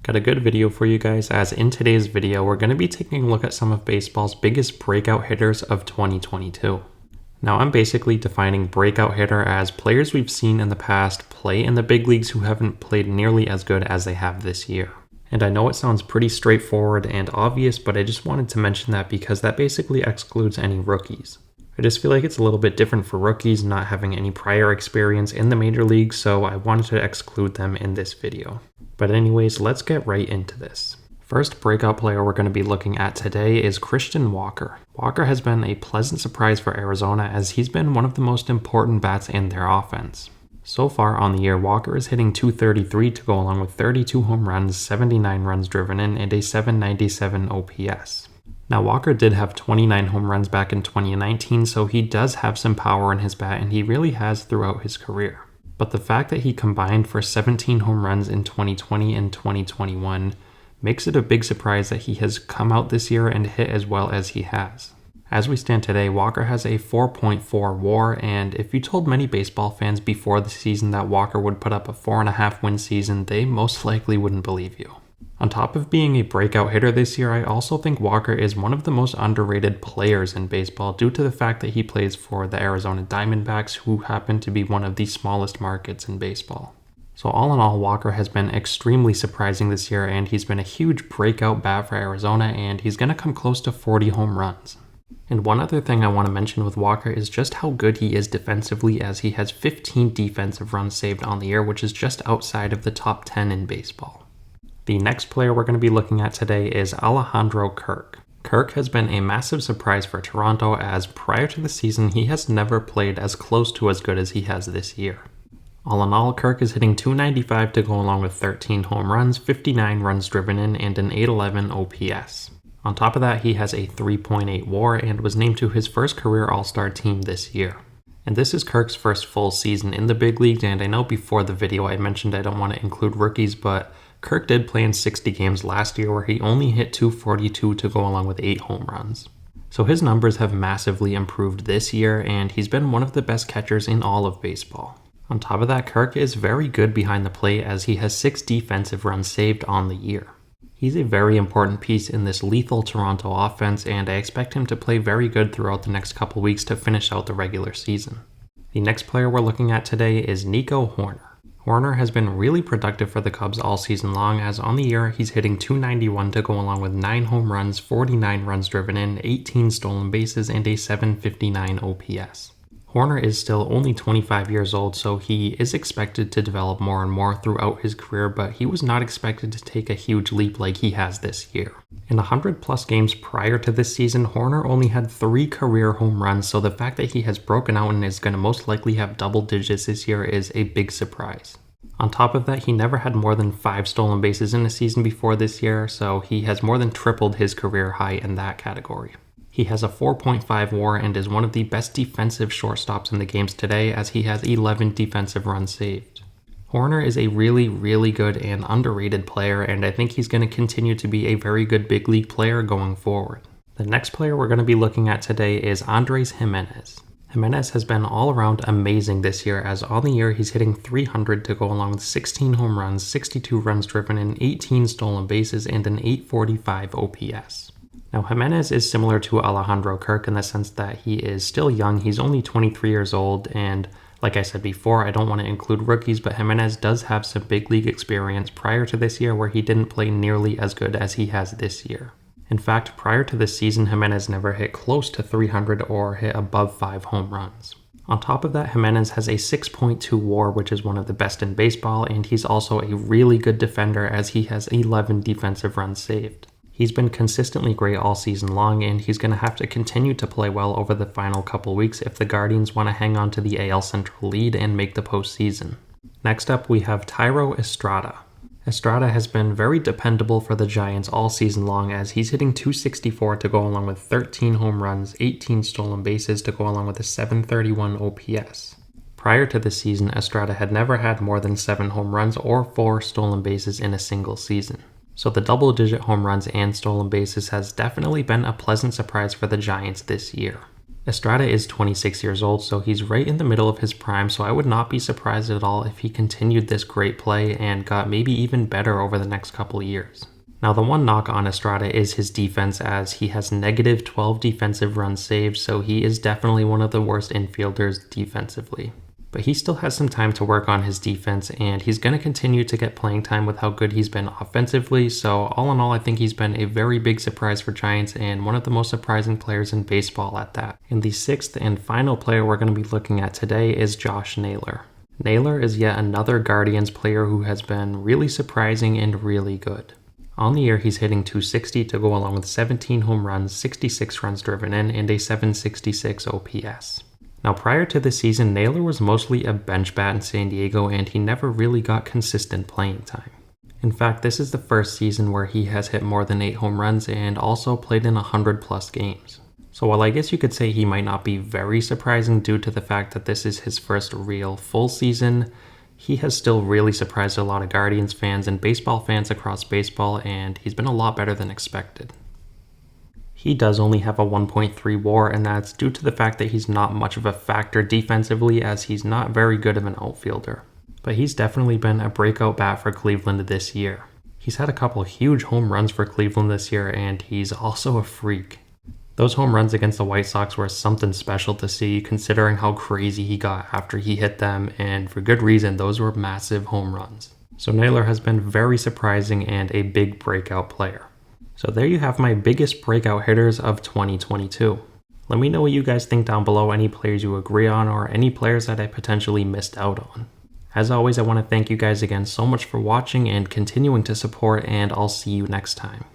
Got a good video for you guys, as in today's video we're going to be taking a look at some of baseball's biggest breakout hitters of 2022. Now I'm basically defining breakout hitter as players we've seen in the past play in the big leagues who haven't played nearly as good as they have this year. And I know it sounds pretty straightforward and obvious, but I just wanted to mention that because that basically excludes any rookies. I just feel like it's a little bit different for rookies not having any prior experience in the major leagues, so I wanted to exclude them in this video. But anyways, let's get right into this. First breakout player we're going to be looking at today is Christian Walker. Walker has been a pleasant surprise for Arizona as he's been one of the most important bats in their offense. So far on the year, Walker is hitting .233 to go along with 32 home runs, 79 runs driven in, and a .797 OPS. Now Walker did have 29 home runs back in 2019, so he does have some power in his bat, and he really has throughout his career. But the fact that he combined for 17 home runs in 2020 and 2021 makes it a big surprise that he has come out this year and hit as well as he has. As we stand today, Walker has a 4.4 WAR, and if you told many baseball fans before the season that Walker would put up a 4.5 win season, they most likely wouldn't believe you. On top of being a breakout hitter this year, I also think Walker is one of the most underrated players in baseball due to the fact that he plays for the Arizona Diamondbacks, who happen to be one of the smallest markets in baseball. So all in all, Walker has been extremely surprising this year, and he's been a huge breakout bat for Arizona, and he's going to come close to 40 home runs. And one other thing I want to mention with Walker is just how good he is defensively, as he has 15 defensive runs saved on the year, which is just outside of the top 10 in baseball. The next player we're going to be looking at today is Alejandro Kirk. Kirk has been a massive surprise for Toronto, as prior to the season he has never played as close to as good as he has this year. All in all, Kirk is hitting .295 to go along with 13 home runs, 59 runs driven in, and an .811 OPS. On top of that, he has a 3.8 WAR and was named to his first career All-Star team this year. And this is Kirk's first full season in the big leagues, and I know before the video I mentioned I don't want to include rookies, but Kirk did play in 60 games last year where he only hit .242 to go along with 8 home runs. So his numbers have massively improved this year, and he's been one of the best catchers in all of baseball. On top of that, Kirk is very good behind the plate as he has 6 defensive runs saved on the year. He's a very important piece in this lethal Toronto offense, and I expect him to play very good throughout the next couple weeks to finish out the regular season. The next player we're looking at today is Nico Hoerner. Hoerner has been really productive for the Cubs all season long, as on the year he's hitting .291 to go along with 9 home runs, 49 runs driven in, 18 stolen bases, and a .759 OPS. Hoerner is still only 25 years old, so he is expected to develop more and more throughout his career, but he was not expected to take a huge leap like he has this year. In 100 plus games prior to this season, Hoerner only had 3 career home runs, so the fact that he has broken out and is going to most likely have double digits this year is a big surprise. On top of that, he never had more than 5 stolen bases in a season before this year, so he has more than tripled his career high in that category. He has a 4.5 WAR and is one of the best defensive shortstops in the games today, as he has 11 defensive runs saved. Hoerner is a really good and underrated player, and I think he's going to continue to be a very good big league player going forward. The next player we're going to be looking at today is Andrés Giménez. Giménez has been all around amazing this year, as on the year he's hitting .300 to go along with 16 home runs, 62 runs driven in, 18 stolen bases, and an .845 OPS. Now Giménez is similar to Alejandro Kirk in the sense that he is still young. He's only 23 years old, and like I said before, I don't want to include rookies, but Giménez does have some big league experience prior to this year where he didn't play nearly as good as he has this year. In fact, prior to this season, Giménez never hit close to .300 or hit above 5 home runs. On top of that, Giménez has a 6.2 WAR, which is one of the best in baseball, and he's also a really good defender as he has 11 defensive runs saved. He's been consistently great all season long, and he's going to have to continue to play well over the final couple weeks if the Guardians want to hang on to the AL Central lead and make the postseason. Next up, we have Thairo Estrada. Estrada has been very dependable for the Giants all season long, as he's hitting .264 to go along with 13 home runs, 18 stolen bases to go along with a .731 OPS. Prior to this season, Estrada had never had more than 7 home runs or 4 stolen bases in a single season. So the double-digit home runs and stolen bases has definitely been a pleasant surprise for the Giants this year. Estrada is 26 years old, so he's right in the middle of his prime, so I would not be surprised at all if he continued this great play and got maybe even better over the next couple of years. Now, the one knock on Estrada is his defense, as he has negative 12 defensive runs saved, so he is definitely one of the worst infielders defensively. But he still has some time to work on his defense, and he's going to continue to get playing time with how good he's been offensively, so all in all, I think he's been a very big surprise for Giants and one of the most surprising players in baseball at that. And the sixth and final player we're going to be looking at today is Josh Naylor. Naylor is yet another Guardians player who has been really surprising and really good. On the year, he's hitting .260 to go along with 17 home runs, 66 runs driven in, and a .766 OPS. Now, prior to this season, Naylor was mostly a bench bat in San Diego, and he never really got consistent playing time. In fact, this is the first season where he has hit more than 8 home runs and also played in 100+ games. So while I guess you could say he might not be very surprising due to the fact that this is his first real full season, he has still really surprised a lot of Guardians fans and baseball fans across baseball, and he's been a lot better than expected. He does only have a 1.3 WAR, and that's due to the fact that he's not much of a factor defensively, as he's not very good of an outfielder. But he's definitely been a breakout bat for Cleveland this year. He's had a couple huge home runs for Cleveland this year, and he's also a freak. Those home runs against the White Sox were something special to see, considering how crazy he got after he hit them, and for good reason, those were massive home runs. So Naylor has been very surprising and a big breakout player. So there you have my biggest breakout hitters of 2022. Let me know what you guys think down below, any players you agree on or any players that I potentially missed out on. As always, I want to thank you guys again so much for watching and continuing to support, and I'll see you next time.